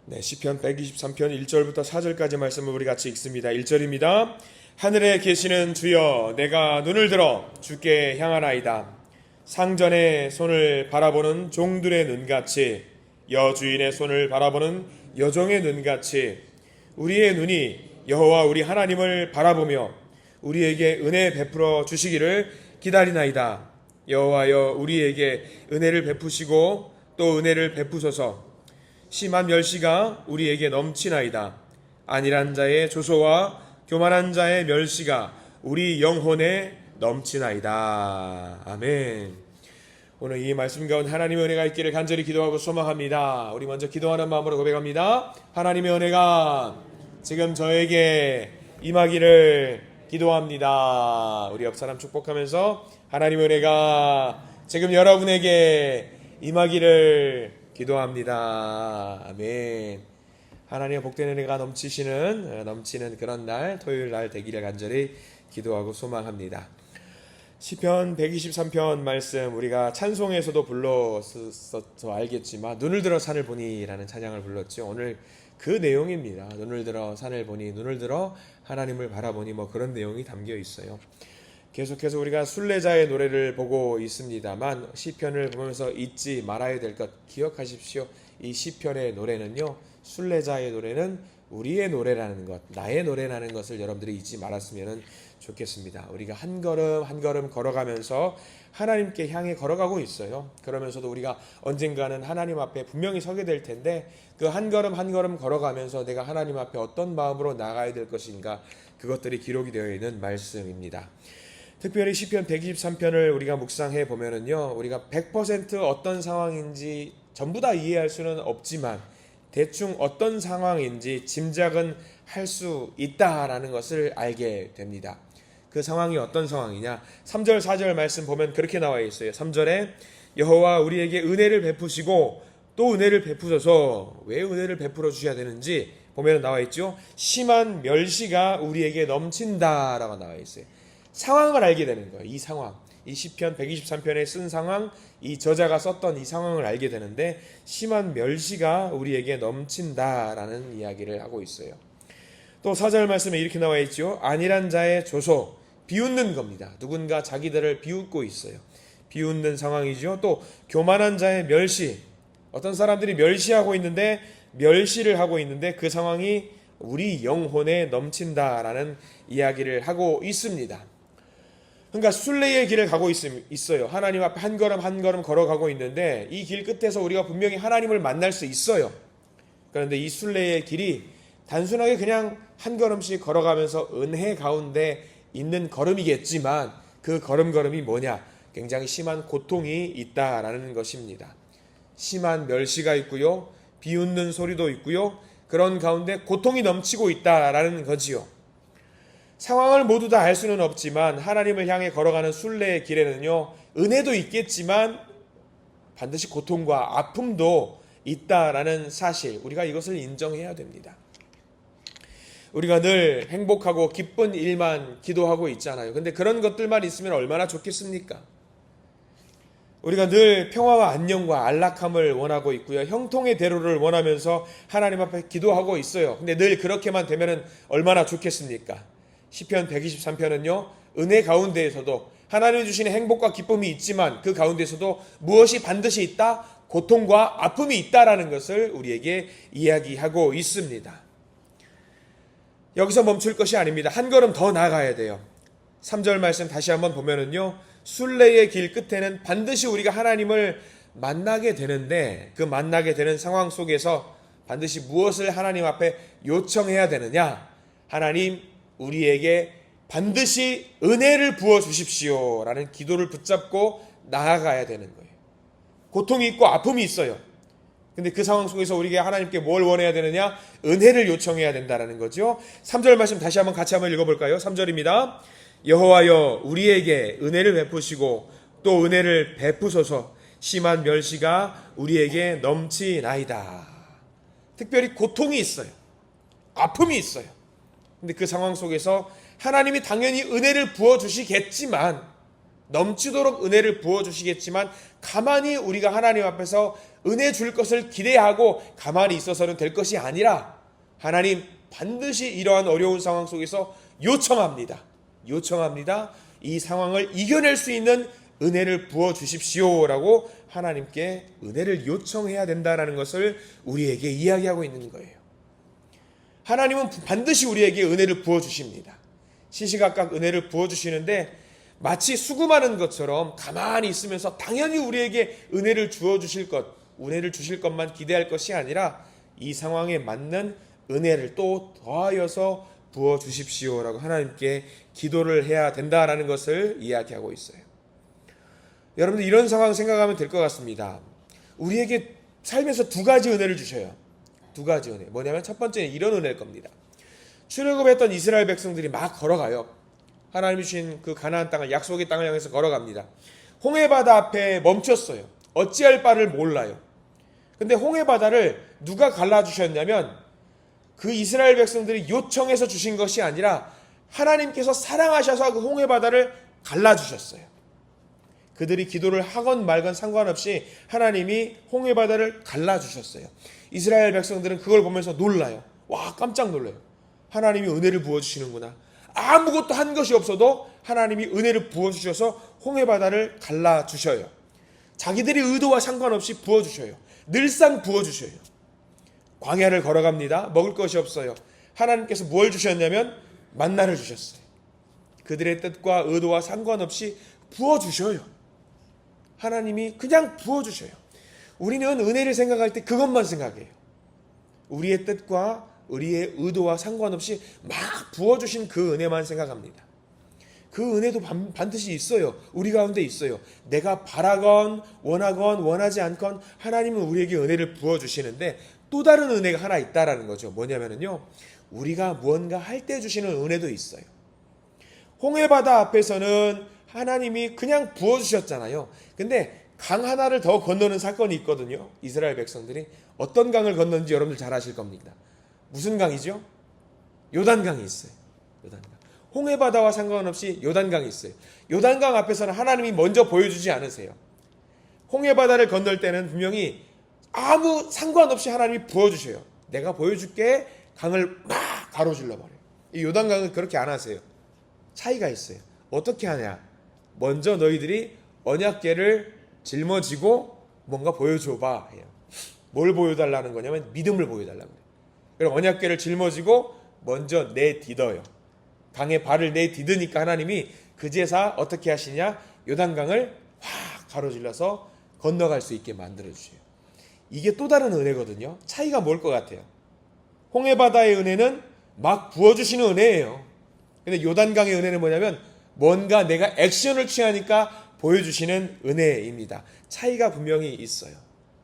네, 시편 123편 1절부터 4절까지 말씀을 우리 같이 읽습니다. 1절입니다. 하늘에 계시는 주여, 내가 눈을 들어 주께 향하나이다. 상전의 손을 바라보는 종들의 눈같이, 여주인의 손을 바라보는 여종의 눈같이 우리의 눈이 여호와 우리 하나님을 바라보며 우리에게 은혜 베풀어 주시기를 기다리나이다. 여호와여, 우리에게 은혜를 베푸시고 또 은혜를 베푸소서. 심한 멸시가 우리에게 넘치나이다. 안일한 자의 조소와 교만한 자의 멸시가 우리 영혼에 넘치나이다. 아멘. 오늘 이 말씀 가운데 하나님의 은혜가 있기를 간절히 기도하고 소망합니다. 우리 먼저 기도하는 마음으로 고백합니다. 하나님의 은혜가 지금 저에게 임하기를 기도합니다. 우리 옆 사람 축복하면서 하나님의 은혜가 지금 여러분에게 임하기를 기도합니다. 아멘. 하나님의 복된 은혜가 넘치는 그런 날, 토요일 날 되기를 간절히 기도하고 소망합니다. 시편 123편 말씀 우리가 찬송에서도 불렀어 알겠지만 눈을 들어 산을 보니라는 찬양을 불렀죠. 오늘 그 내용입니다. 눈을 들어 산을 보니, 눈을 들어 하나님을 바라보니, 그런 내용이 담겨 있어요. 계속해서 우리가 순례자의 노래를 보고 있습니다만 시편을 보면서 잊지 말아야 될 것 기억하십시오. 이 시편의 노래는요, 순례자의 노래는 우리의 노래라는 것, 나의 노래라는 것을 여러분들이 잊지 말았으면 좋겠습니다. 우리가 한 걸음 한 걸음 걸어가면서 하나님께 향해 걸어가고 있어요. 그러면서도 우리가 언젠가는 하나님 앞에 분명히 서게 될 텐데 그 한 걸음 한 걸음 걸어가면서 내가 하나님 앞에 어떤 마음으로 나가야 될 것인가, 그것들이 기록이 되어 있는 말씀입니다. 특별히 시편 123편을 우리가 묵상해 보면은요, 우리가 100% 어떤 상황인지 전부 다 이해할 수는 없지만 대충 어떤 상황인지 짐작은 할 수 있다라는 것을 알게 됩니다. 그 상황이 어떤 상황이냐? 3절 4절 말씀 보면 그렇게 나와 있어요. 3절에 여호와 우리에게 은혜를 베푸시고 또 은혜를 베푸셔서, 왜 은혜를 베풀어 주셔야 되는지 보면 나와 있죠. 심한 멸시가 우리에게 넘친다라고 나와 있어요. 상황을 알게 되는 거예요. 이 상황, 이 시편 123편에 쓴 상황, 이 저자가 썼던 이 상황을 알게 되는데 심한 멸시가 우리에게 넘친다라는 이야기를 하고 있어요. 또 4절 말씀에 이렇게 나와 있죠. 안일한 자의 조소, 비웃는 겁니다. 누군가 자기들을 비웃고 있어요. 비웃는 상황이죠. 또 교만한 자의 멸시, 어떤 사람들이 멸시를 하고 있는데 그 상황이 우리 영혼에 넘친다라는 이야기를 하고 있습니다. 그러니까 순례의 길을 가고 있어요. 하나님 앞에 한 걸음 한 걸음 걸어가고 있는데 이 길 끝에서 우리가 분명히 하나님을 만날 수 있어요. 그런데 이 순례의 길이 단순하게 그냥 한 걸음씩 걸어가면서 은혜 가운데 있는 걸음이겠지만 그 걸음걸음이 뭐냐? 굉장히 심한 고통이 있다라는 것입니다. 심한 멸시가 있고요, 비웃는 소리도 있고요, 그런 가운데 고통이 넘치고 있다라는 거지요. 상황을 모두 다 알 수는 없지만 하나님을 향해 걸어가는 순례의 길에는요, 은혜도 있겠지만 반드시 고통과 아픔도 있다라는 사실, 우리가 이것을 인정해야 됩니다. 우리가 늘 행복하고 기쁜 일만 기도하고 있잖아요. 근데 그런 것들만 있으면 얼마나 좋겠습니까? 우리가 늘 평화와 안녕과 안락함을 원하고 있고요, 형통의 대로를 원하면서 하나님 앞에 기도하고 있어요. 근데 늘 그렇게만 되면 얼마나 좋겠습니까? 시편 123편은요, 은혜 가운데에서도 하나님 주시는 행복과 기쁨이 있지만 그 가운데서도 무엇이 반드시 있다? 고통과 아픔이 있다라는 것을 우리에게 이야기하고 있습니다. 여기서 멈출 것이 아닙니다. 한 걸음 더 나아가야 돼요. 3절 말씀 다시 한번 보면은요, 순례의 길 끝에는 반드시 우리가 하나님을 만나게 되는데 그 만나게 되는 상황 속에서 반드시 무엇을 하나님 앞에 요청해야 되느냐? 하나님, 우리에게 반드시 은혜를 부어 주십시오 라는 기도를 붙잡고 나아가야 되는 거예요. 고통이 있고 아픔이 있어요. 근데 그 상황 속에서 우리가 하나님께 뭘 원해야 되느냐? 은혜를 요청해야 된다는 거죠. 3절 말씀 다시 한번 같이 한번 읽어볼까요? 3절입니다. 여호와여, 우리에게 은혜를 베푸시고 또 은혜를 베푸소서. 심한 멸시가 우리에게 넘치나이다. 특별히 고통이 있어요. 아픔이 있어요. 근데 그 상황 속에서 하나님이 당연히 은혜를 부어주시겠지만 넘치도록 은혜를 부어주시겠지만 가만히 우리가 하나님 앞에서 은혜 줄 것을 기대하고 가만히 있어서는 될 것이 아니라 하나님 반드시 이러한 어려운 상황 속에서 요청합니다. 이 상황을 이겨낼 수 있는 은혜를 부어주십시오라고 하나님께 은혜를 요청해야 된다는 것을 우리에게 이야기하고 있는 거예요. 하나님은 반드시 우리에게 은혜를 부어주십니다. 시시각각 은혜를 부어주시는데 마치 수금하는 것처럼 가만히 있으면서 당연히 우리에게 은혜를 주실 것만 기대할 것이 아니라 이 상황에 맞는 은혜를 또 더하여서 부어주십시오라고 하나님께 기도를 해야 된다라는 것을 이야기하고 있어요. 여러분들 이런 상황 생각하면 될 것 같습니다. 우리에게 삶에서 두 가지 은혜를 주셔요. 두 가지 은혜. 뭐냐면 첫 번째는 이런 은혜일 겁니다. 출애굽했던 이스라엘 백성들이 막 걸어가요. 하나님이 주신 그 가나안 땅을, 약속의 땅을 향해서 걸어갑니다. 홍해바다 앞에 멈췄어요. 어찌할 바를 몰라요. 근데 홍해바다를 누가 갈라주셨냐면 그 이스라엘 백성들이 요청해서 주신 것이 아니라 하나님께서 사랑하셔서 그 홍해바다를 갈라주셨어요. 그들이 기도를 하건 말건 상관없이 하나님이 홍해바다를 갈라주셨어요. 이스라엘 백성들은 그걸 보면서 놀라요. 와, 깜짝 놀라요. 하나님이 은혜를 부어주시는구나. 아무것도 한 것이 없어도 하나님이 은혜를 부어주셔서 홍해바다를 갈라주셔요. 자기들의 의도와 상관없이 부어주셔요. 늘상 부어주셔요. 광야를 걸어갑니다. 먹을 것이 없어요. 하나님께서 뭘 주셨냐면 만나를 주셨어요. 그들의 뜻과 의도와 상관없이 부어주셔요. 하나님이 그냥 부어주셔요. 우리는 은혜를 생각할 때 그것만 생각해요. 우리의 뜻과 우리의 의도와 상관없이 막 부어주신 그 은혜만 생각합니다. 그 은혜도 반드시 있어요. 우리 가운데 있어요. 내가 바라건 원하건 원하지 않건 하나님은 우리에게 은혜를 부어주시는데 또 다른 은혜가 하나 있다라는 거죠. 뭐냐면요, 우리가 무언가 할 때 주시는 은혜도 있어요. 홍해바다 앞에서는 하나님이 그냥 부어주셨잖아요. 근데 강 하나를 더 건너는 사건이 있거든요. 이스라엘 백성들이 어떤 강을 건너는지 여러분들 잘 아실 겁니다. 무슨 강이죠? 요단강이 있어요. 요단강. 홍해바다와 상관없이 요단강이 있어요. 요단강 앞에서는 하나님이 먼저 보여주지 않으세요. 홍해바다를 건널 때는 분명히 아무 상관없이 하나님이 부어주셔요. 내가 보여줄게. 강을 막 가로질러 버려요. 이 요단강은 그렇게 안 하세요. 차이가 있어요. 어떻게 하냐? 먼저 너희들이 언약궤를 짊어지고 뭔가 보여줘봐 해요. 뭘 보여달라는 거냐면 믿음을 보여달라는 거예요. 그럼 언약궤를 짊어지고 먼저 내딛어요. 강에 발을 내딛으니까 하나님이 그제서 어떻게 하시냐? 요단강을 확 가로질러서 건너갈 수 있게 만들어주세요. 이게 또 다른 은혜거든요. 차이가 뭘 것 같아요? 홍해바다의 은혜는 막 부어주시는 은혜예요. 근데 요단강의 은혜는 뭐냐면 뭔가 내가 액션을 취하니까 보여주시는 은혜입니다. 차이가 분명히 있어요.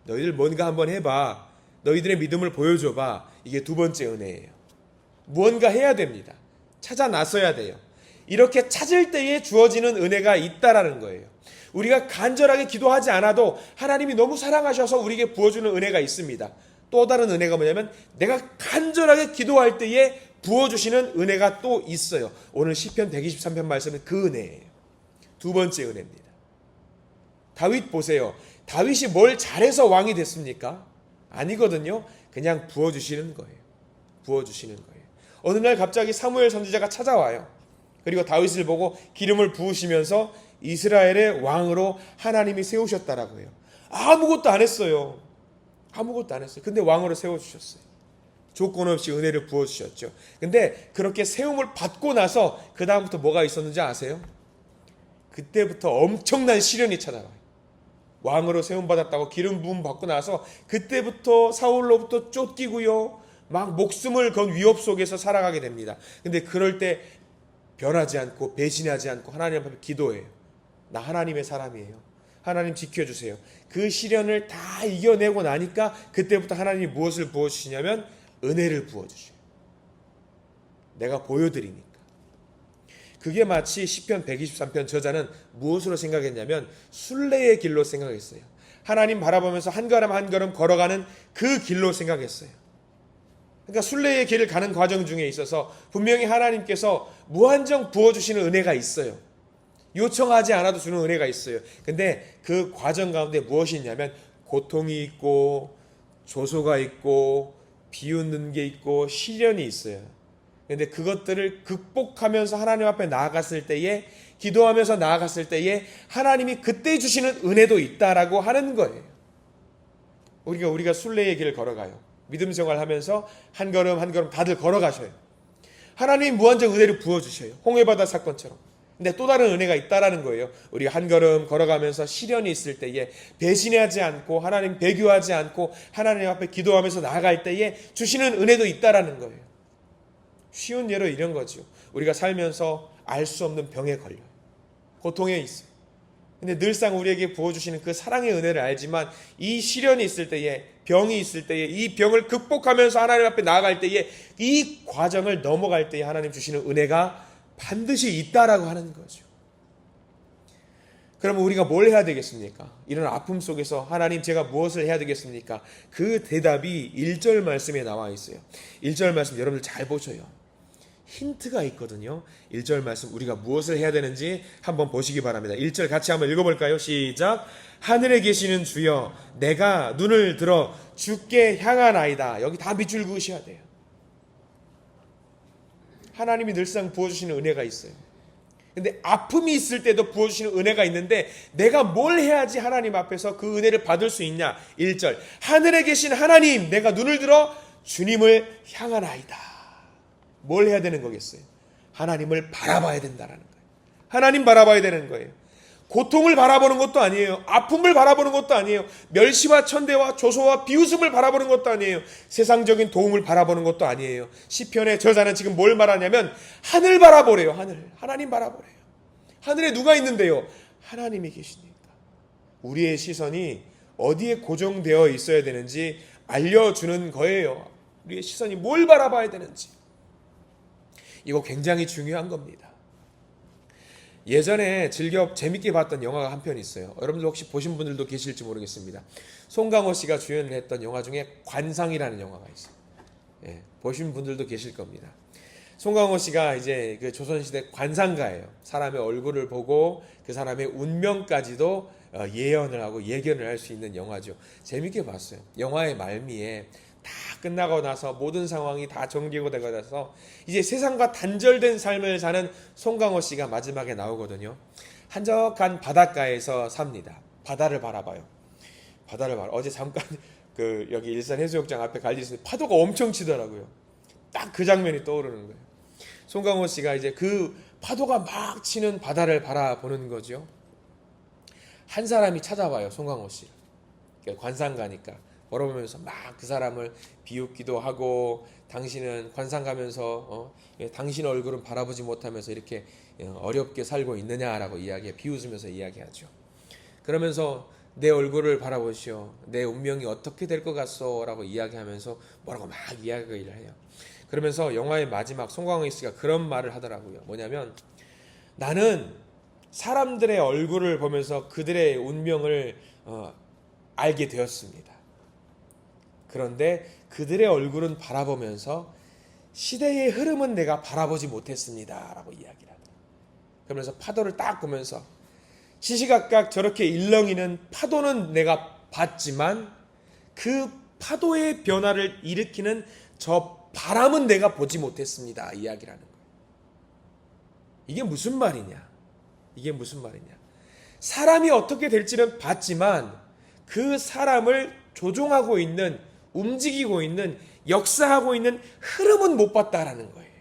너희들 뭔가 한번 해봐. 너희들의 믿음을 보여줘봐. 이게 두 번째 은혜예요. 무언가 해야 됩니다. 찾아 나서야 돼요. 이렇게 찾을 때에 주어지는 은혜가 있다라는 거예요. 우리가 간절하게 기도하지 않아도 하나님이 너무 사랑하셔서 우리에게 부어주는 은혜가 있습니다. 또 다른 은혜가 뭐냐면 내가 간절하게 기도할 때에 부어주시는 은혜가 또 있어요. 오늘 시편 123편 말씀은 그 은혜예요. 두 번째 은혜입니다. 다윗 보세요. 다윗이 뭘 잘해서 왕이 됐습니까? 아니거든요. 그냥 부어주시는 거예요. 부어주시는 거예요. 어느 날 갑자기 사무엘 선지자가 찾아와요. 그리고 다윗을 보고 기름을 부으시면서 이스라엘의 왕으로 하나님이 세우셨다라고 해요. 아무것도 안 했어요. 아무것도 안 했어요. 근데 왕으로 세워주셨어요. 조건 없이 은혜를 부어주셨죠. 근데 그렇게 세움을 받고 나서 그 다음부터 뭐가 있었는지 아세요? 그때부터 엄청난 시련이 찾아와요. 왕으로 세움받았다고 기름 부음 받고 나서 그때부터 사울로부터 쫓기고요. 막 목숨을 건 위협 속에서 살아가게 됩니다. 근데 그럴 때 변하지 않고 배신하지 않고 하나님 앞에 기도해요. 나 하나님의 사람이에요. 하나님 지켜주세요. 그 시련을 다 이겨내고 나니까 그때부터 하나님이 무엇을 부어주시냐면 은혜를 부어주셔요. 내가 보여드리니까. 그게 마치 시편 123편 저자는 무엇으로 생각했냐면 순례의 길로 생각했어요. 하나님 바라보면서 한 걸음 한 걸음 걸어가는 그 길로 생각했어요. 그러니까 순례의 길을 가는 과정 중에 있어서 분명히 하나님께서 무한정 부어주시는 은혜가 있어요. 요청하지 않아도 주는 은혜가 있어요. 근데 그 과정 가운데 무엇이 있냐면 고통이 있고 조소가 있고 비웃는 게 있고 시련이 있어요. 근데 그것들을 극복하면서 하나님 앞에 나아갔을 때에, 기도하면서 나아갔을 때에 하나님이 그때 주시는 은혜도 있다라고 하는 거예요. 우리가 순례의 길을 걸어가요. 믿음 생활하면서 한 걸음 한 걸음 다들 걸어가셔요. 하나님이 무한정 은혜를 부어주셔요. 홍해바다 사건처럼. 근데 또 다른 은혜가 있다라는 거예요. 우리가 한 걸음 걸어가면서 시련이 있을 때에 배신하지 않고 하나님 배교하지 않고 하나님 앞에 기도하면서 나아갈 때에 주시는 은혜도 있다라는 거예요. 쉬운 예로 이런 거죠. 우리가 살면서 알 수 없는 병에 걸려요. 고통에 있어요. 근데 늘상 우리에게 부어주시는 그 사랑의 은혜를 알지만 이 시련이 있을 때에, 병이 있을 때에, 이 병을 극복하면서 하나님 앞에 나아갈 때에, 이 과정을 넘어갈 때에 하나님 주시는 은혜가 반드시 있다라고 하는 거죠. 그러면 우리가 뭘 해야 되겠습니까? 이런 아픔 속에서 하나님 제가 무엇을 해야 되겠습니까? 그 대답이 1절 말씀에 나와 있어요. 1절 말씀 여러분들 잘 보셔요. 힌트가 있거든요. 1절 말씀 우리가 무엇을 해야 되는지 한번 보시기 바랍니다. 1절 같이 한번 읽어볼까요? 시작. 하늘에 계시는 주여 내가 눈을 들어 주께 향하나이다. 여기 다 밑줄 그으셔야 돼요. 하나님이 늘상 부어주시는 은혜가 있어요. 근데 아픔이 있을 때도 부어주시는 은혜가 있는데 내가 뭘 해야지 하나님 앞에서 그 은혜를 받을 수 있냐. 1절 하늘에 계신 하나님 내가 눈을 들어 주님을 향하나이다. 뭘 해야 되는 거겠어요? 하나님을 바라봐야 된다는 거예요. 하나님 바라봐야 되는 거예요. 고통을 바라보는 것도 아니에요. 아픔을 바라보는 것도 아니에요. 멸시와 천대와 조소와 비웃음을 바라보는 것도 아니에요. 세상적인 도움을 바라보는 것도 아니에요. 시편의 저자는 지금 뭘 말하냐면 하늘 바라보래요. 하나님 바라보래요. 하늘에 누가 있는데요? 하나님이 계시니까. 우리의 시선이 어디에 고정되어 있어야 되는지 알려주는 거예요. 우리의 시선이 뭘 바라봐야 되는지. 이거 굉장히 중요한 겁니다. 예전에 재밌게 봤던 영화가 한 편 있어요. 여러분들 혹시 보신 분들도 계실지 모르겠습니다. 송강호 씨가 주연을 했던 영화 중에 관상이라는 영화가 있어요. 예, 보신 분들도 계실 겁니다. 송강호 씨가 이제 그 조선시대 관상가예요. 사람의 얼굴을 보고 그 사람의 운명까지도 예언을 하고 예견을 할 수 있는 영화죠. 재밌게 봤어요. 영화의 말미에 다 끝나고 나서 모든 상황이 다 정리되고 나서 이제 세상과 단절된 삶을 사는 송강호 씨가 마지막에 나오거든요. 한적한 바닷가에서 삽니다. 바다를 바라봐요. 어제 잠깐 여기 일산 해수욕장 앞에 갈리는데 파도가 엄청 치더라고요. 딱 그 장면이 떠오르는 거예요. 송강호 씨가 이제 그 파도가 막 치는 바다를 바라보는 거죠. 한 사람이 찾아와요. 송강호 씨를. 관상가니까. 걸어보면서 막 그 사람을 비웃기도 하고 당신은 관상 가면서 당신 얼굴은 바라보지 못하면서 이렇게 어렵게 살고 있느냐라고 비웃으면서 이야기하죠. 그러면서 내 얼굴을 바라보시오. 내 운명이 어떻게 될 것 같소? 라고 이야기하면서 뭐라고 막 이야기를 해요. 그러면서 영화의 마지막 송강호 씨가 그런 말을 하더라고요. 뭐냐면 나는 사람들의 얼굴을 보면서 그들의 운명을 알게 되었습니다. 그런데 그들의 얼굴은 바라보면서 시대의 흐름은 내가 바라보지 못했습니다. 라고 이야기를 하더라고요. 그러면서 파도를 딱 보면서 시시각각 저렇게 일렁이는 파도는 내가 봤지만 그 파도의 변화를 일으키는 저 바람은 내가 보지 못했습니다. 이야기를 하는 거예요. 이게 무슨 말이냐? 사람이 어떻게 될지는 봤지만 그 사람을 조종하고 있는, 움직이고 있는, 역사하고 있는 흐름은 못 봤다라는 거예요.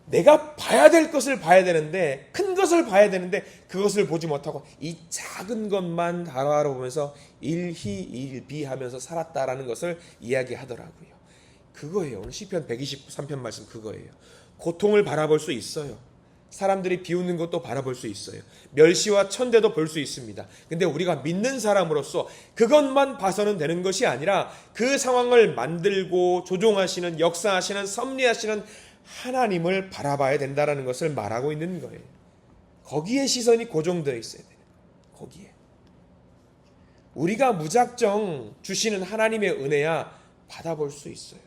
내가 봐야 될 것을 봐야 되는데, 큰 것을 봐야 되는데 그것을 보지 못하고 이 작은 것만 바라보면서 일희일비하면서 살았다라는 것을 이야기하더라고요. 그거예요. 오늘 시편 123편 말씀 그거예요. 고통을 바라볼 수 있어요. 사람들이 비웃는 것도 바라볼 수 있어요. 멸시와 천대도 볼 수 있습니다. 근데 우리가 믿는 사람으로서 그것만 봐서는 되는 것이 아니라 그 상황을 만들고 조종하시는, 역사하시는, 섭리하시는 하나님을 바라봐야 된다는 것을 말하고 있는 거예요. 거기에 시선이 고정되어 있어야 돼요. 거기에. 우리가 무작정 주시는 하나님의 은혜야 받아볼 수 있어요.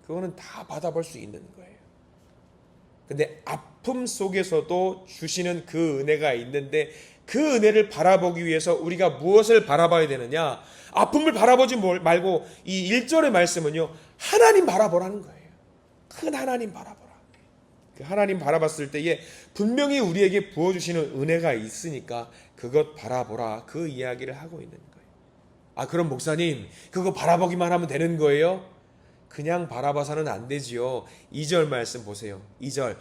그거는 다 받아볼 수 있는 거예요. 근데 아픔 속에서도 주시는 그 은혜가 있는데 그 은혜를 바라보기 위해서 우리가 무엇을 바라봐야 되느냐? 아픔을 바라보지 말고 이 1절의 말씀은요. 하나님 바라보라는 거예요. 큰 하나님 바라보라. 그 하나님 바라봤을 때에 분명히 우리에게 부어주시는 은혜가 있으니까 그것 바라보라. 그 이야기를 하고 있는 거예요. 아, 그럼 목사님 그거 바라보기만 하면 되는 거예요? 그냥 바라봐서는 안 되지요. 2절 말씀 보세요. 2절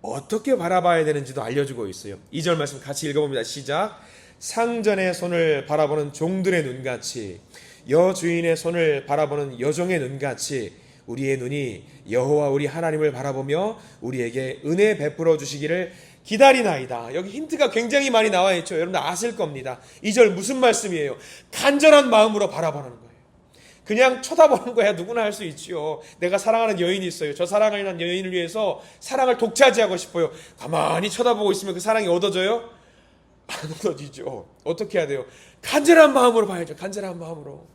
어떻게 바라봐야 되는지도 알려주고 있어요. 2절 말씀 같이 읽어봅니다. 시작. 상전의 손을 바라보는 종들의 눈같이 여주인의 손을 바라보는 여종의 눈같이 우리의 눈이 여호와 우리 하나님을 바라보며 우리에게 은혜 베풀어 주시기를 기다리나이다. 여기 힌트가 굉장히 많이 나와 있죠. 여러분들 아실 겁니다. 2절 무슨 말씀이에요? 간절한 마음으로 바라보는 거예요. 그냥 쳐다보는 거야 누구나 할 수 있지요. 내가 사랑하는 여인이 있어요. 저 사랑하는 여인을 위해서 사랑을 독차지하고 싶어요. 가만히 쳐다보고 있으면 그 사랑이 얻어져요? 안 얻어지죠. 어떻게 해야 돼요? 간절한 마음으로 봐야죠. 간절한 마음으로.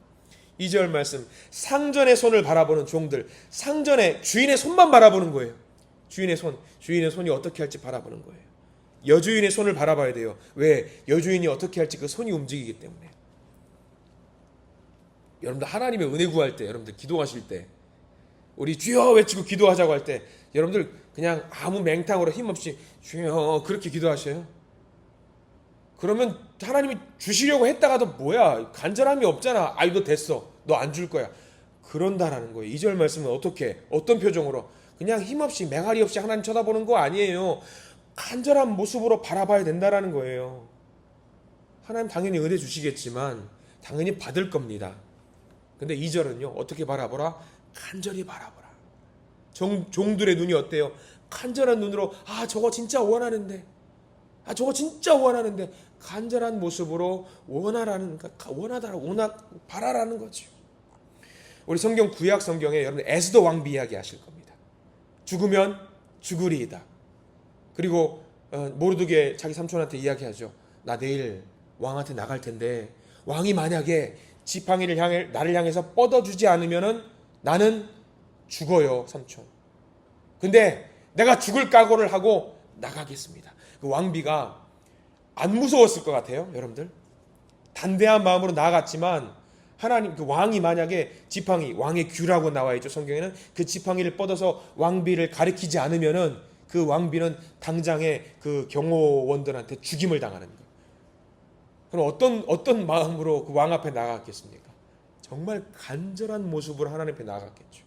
2절 말씀 상전의 손을 바라보는 종들. 상전의 주인의 손만 바라보는 거예요. 주인의 손이 어떻게 할지 바라보는 거예요. 여주인의 손을 바라봐야 돼요. 왜? 여주인이 어떻게 할지 그 손이 움직이기 때문에. 여러분들 하나님의 은혜 구할 때, 여러분들 기도하실 때, 우리 주여 외치고 기도하자고 할 때 여러분들 그냥 아무 맹탕으로 힘없이 주여 그렇게 기도하셔요? 그러면 하나님이 주시려고 했다가도 뭐야 간절함이 없잖아. 아이 너 됐어. 너 안 줄 거야. 그런다라는 거예요. 2절 말씀은 어떻게 어떤 표정으로 그냥 힘없이 맹아리 없이 하나님 쳐다보는 거 아니에요. 간절한 모습으로 바라봐야 된다라는 거예요. 하나님 당연히 은혜 주시겠지만 당연히 받을 겁니다. 근데 2절은요. 어떻게 바라보라? 간절히 바라보라. 종들의 눈이 어때요? 간절한 눈으로 저거 진짜 원하는데 저거 진짜 원하는데 간절한 모습으로 바라라는 거죠. 우리 성경 구약 성경에 여러분 에스더 왕비 이야기 하실 겁니다. 죽으면 죽으리이다. 그리고 모르드게 자기 삼촌한테 이야기하죠. 나 내일 왕한테 나갈 텐데 왕이 만약에 지팡이를 나를 향해서 뻗어주지 않으면은 나는 죽어요, 삼촌. 근데 내가 죽을 각오를 하고 나가겠습니다. 그 왕비가 안 무서웠을 것 같아요, 여러분들. 단대한 마음으로 나아갔지만 하나님 그 왕이 만약에 지팡이 왕의 규라고 나와 있죠 성경에는 그 지팡이를 뻗어서 왕비를 가리키지 않으면은 그 왕비는 당장에 그 경호원들한테 죽임을 당하는 거예요. 그럼 어떤 마음으로 그 왕 앞에 나아갔겠습니까? 정말 간절한 모습으로 하나님 앞에 나아갔겠죠.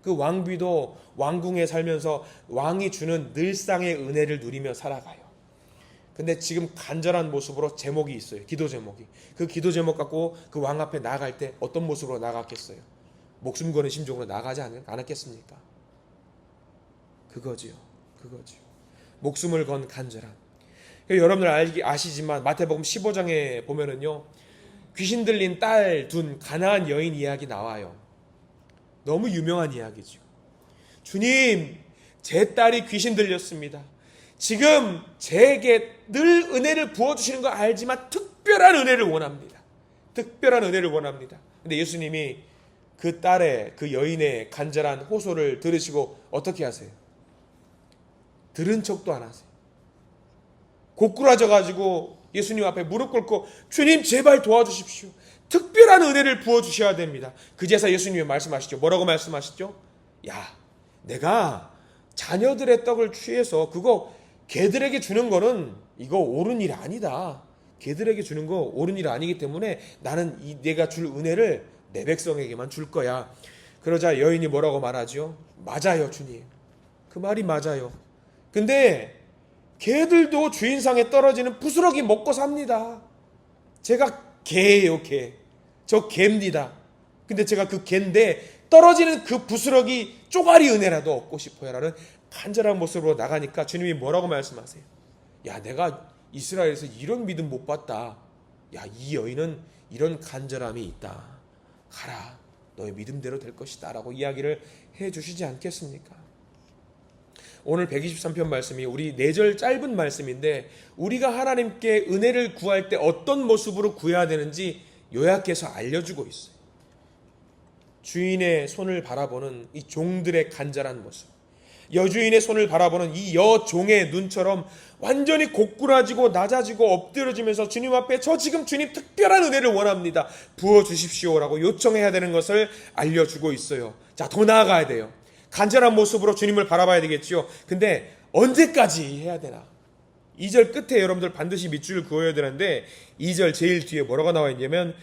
그 왕비도 왕궁에 살면서 왕이 주는 늘상의 은혜를 누리며 살아가요. 근데 지금 간절한 모습으로 제목이 있어요. 기도 제목이. 그 기도 제목 갖고 그 왕 앞에 나아갈 때 어떤 모습으로 나아갔겠어요? 목숨 거는 심정으로 나가지 않았겠습니까? 그거지요. 목숨을 건 간절함. 여러분들 아시지만 마태복음 15장에 보면은요. 귀신 들린 딸 둔 가나안 여인 이야기 나와요. 너무 유명한 이야기죠. 주님, 제 딸이 귀신 들렸습니다. 지금 제게 늘 은혜를 부어주시는 거 알지만 특별한 은혜를 원합니다. 근데 예수님이 그 딸의 그 여인의 간절한 호소를 들으시고 어떻게 하세요? 들은 척도 안 하세요. 고꾸라져가지고 예수님 앞에 무릎 꿇고 주님 제발 도와주십시오. 특별한 은혜를 부어주셔야 됩니다. 그제서 예수님이 말씀하시죠. 뭐라고 말씀하시죠? 야, 내가 자녀들의 떡을 취해서 그거 개들에게 주는 거는 이거 옳은 일 아니다. 개들에게 주는 거 옳은 일 아니기 때문에 나는 내가 줄 은혜를 내 백성에게만 줄 거야. 그러자 여인이 뭐라고 말하죠? 맞아요, 주님. 그 말이 맞아요. 근데 개들도 주인상에 떨어지는 부스러기 먹고 삽니다. 제가 개예요, 개. 저 개입니다. 근데 제가 그 개인데 떨어지는 그 부스러기 쪼가리 은혜라도 얻고 싶어요 라는 간절한 모습으로 나가니까 주님이 뭐라고 말씀하세요? 야, 내가 이스라엘에서 이런 믿음 못 봤다. 야, 이 여인은 이런 간절함이 있다. 가라. 너의 믿음대로 될 것이다 라고 이야기를 해주시지 않겠습니까? 오늘 123편 말씀이 우리 4절 짧은 말씀인데 우리가 하나님께 은혜를 구할 때 어떤 모습으로 구해야 되는지 요약해서 알려주고 있어요. 주인의 손을 바라보는 이 종들의 간절한 모습. 여주인의 손을 바라보는 이 여종의 눈처럼 완전히 고꾸라지고 낮아지고 엎드려지면서 주님 앞에 저 지금 주님 특별한 은혜를 원합니다. 부어주십시오라고 요청해야 되는 것을 알려주고 있어요. 자, 더 나아가야 돼요. 간절한 모습으로 주님을 바라봐야 되겠지요. 근데 언제까지 해야 되나? 2절 끝에 여러분들 반드시 밑줄을 그어야 되는데 2절 제일 뒤에 뭐라고 나와 있냐면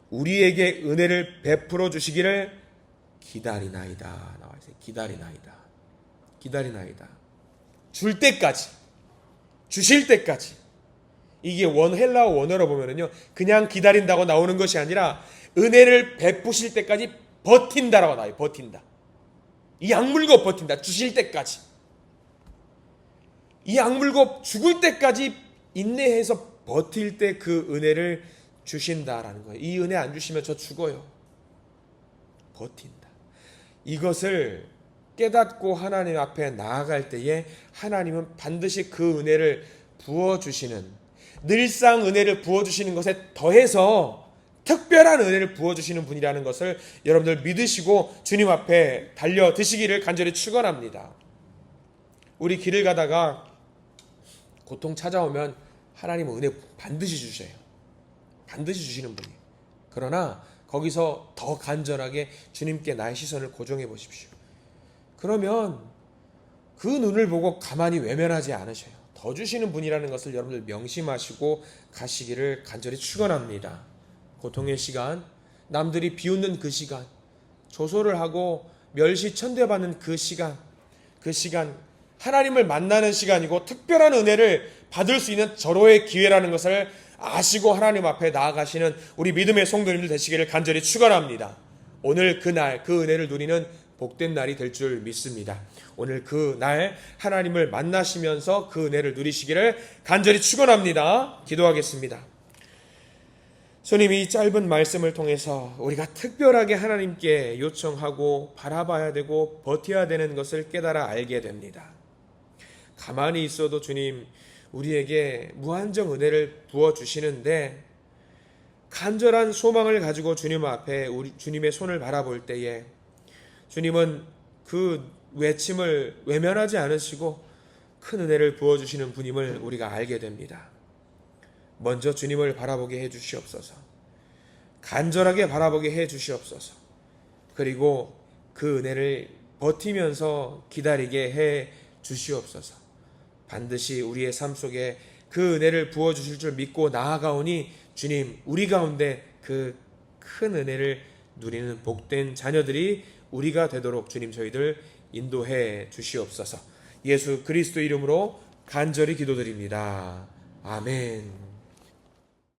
우리에게 은혜를 베풀어 주시기를 기다리나이다 나와 있어요. 기다리나이다. 줄 때까지, 주실 때까지. 이게 헬라어 원어로 보면은요, 그냥 기다린다고 나오는 것이 아니라 은혜를 베푸실 때까지 버틴다라고 나와요. 버틴다. 이 악물고 버틴다. 주실 때까지. 이 악물고 죽을 때까지 인내해서 버틸 때 그 은혜를 주신다라는 거예요. 이 은혜 안 주시면 저 죽어요. 버틴다. 이것을 깨닫고 하나님 앞에 나아갈 때에 하나님은 반드시 그 은혜를 부어주시는, 늘상 은혜를 부어주시는 것에 더해서 특별한 은혜를 부어주시는 분이라는 것을 여러분들 믿으시고 주님 앞에 달려드시기를 간절히 축원합니다. 우리 길을 가다가 고통 찾아오면 하나님은 은혜 반드시 주셔요. 반드시 주시는 분이에요. 그러나 거기서 더 간절하게 주님께 나의 시선을 고정해 보십시오. 그러면 그 눈을 보고 가만히 외면하지 않으셔요. 더 주시는 분이라는 것을 여러분들 명심하시고 가시기를 간절히 축원합니다. 고통의 시간, 남들이 비웃는 그 시간, 조소를 하고 멸시천대받는 그 시간 하나님을 만나는 시간이고 특별한 은혜를 받을 수 있는 절호의 기회라는 것을 아시고 하나님 앞에 나아가시는 우리 믿음의 성도님들 되시기를 간절히 축원합니다. 오늘 그날 그 은혜를 누리는 복된 날이 될 줄 믿습니다. 오늘 그 날 하나님을 만나시면서 그 은혜를 누리시기를 간절히 축원합니다. 기도하겠습니다. 주님, 이 짧은 말씀을 통해서 우리가 특별하게 하나님께 요청하고 바라봐야 되고 버텨야 되는 것을 깨달아 알게 됩니다. 가만히 있어도 주님 우리에게 무한정 은혜를 부어주시는데 간절한 소망을 가지고 주님 앞에 주님의 손을 바라볼 때에 주님은 그 외침을 외면하지 않으시고 큰 은혜를 부어주시는 분임을 우리가 알게 됩니다. 먼저 주님을 바라보게 해주시옵소서. 간절하게 바라보게 해주시옵소서. 그리고 그 은혜를 버티면서 기다리게 해주시옵소서. 반드시 우리의 삶 속에 그 은혜를 부어주실 줄 믿고 나아가오니 주님, 우리 가운데 그 큰 은혜를 누리는 복된 자녀들이 우리가 되도록 주님 저희들 인도해 주시옵소서. 예수 그리스도 이름으로 간절히 기도드립니다. 아멘.